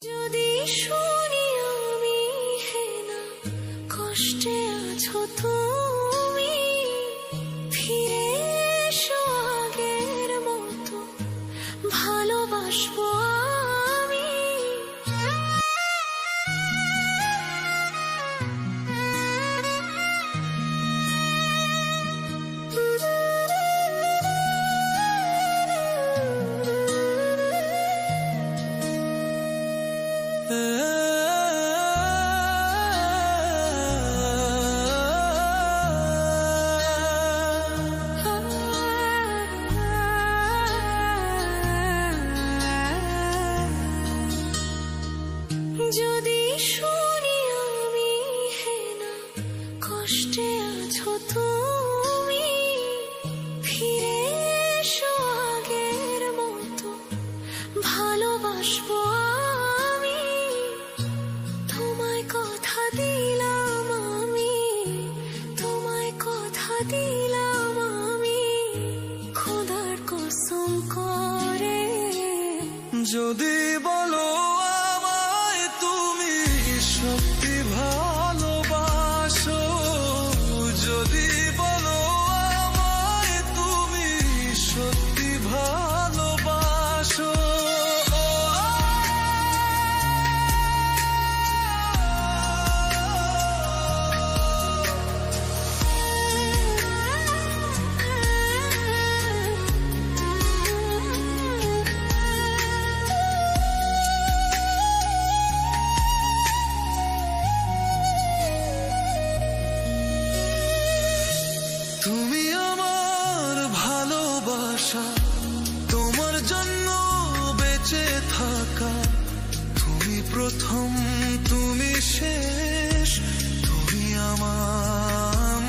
যদি শুনি আমি হেনা কষ্টে আছো তুমি, ফিরে এসো আগের মতো ভালোবাসবো আমি। যদি শুনি আমি হেনা কষ্টে আছো তুমি, ফিরে এসো আগের মতো ভালোবাসবো আমি। তোমায় কথা দিলাম আমি, তোমায় কথা দিলাম আমি, খোদার কসম করে। যদি বলো আমায় তুমি সত্যি ভালোবাসো, যদি বলো আমায় তুমি সত্যি ভালোবাসো, তুমি আমার ভালোবাসা, তোমার জন্য বেঁচে থাকা, তুমি প্রথম তুমি শেষ, তুমি আমার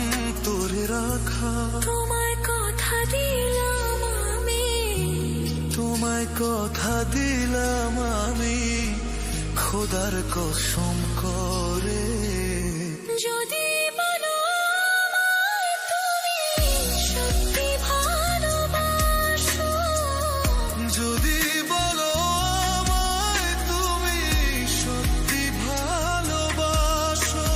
তোরে রাখা। তোমায় কথা দিলাম আমি, তোমায় কথা দিলাম আমি, খোদার কসম করে। যদি বলো আমায় তুমি সত্যি ভালোবাসো, যদি বলো আমায় তুমি সত্যি ভালোবাসো,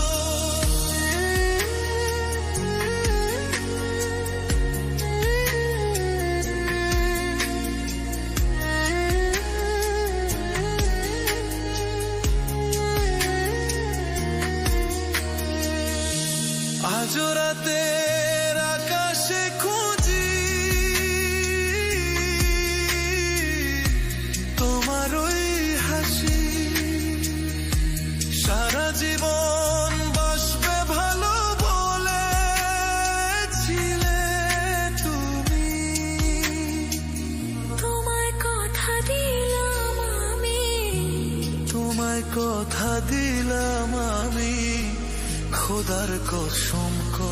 আজ রাতের আকাশে খুঁজি তোমার ওই হাসি, সারা জীবন বাসবে ভালো বলেছিলে তুমি। তোমায় কথা দিলাম আমি, তোমায় কথা দিলাম আমি, খোদার কসম করে।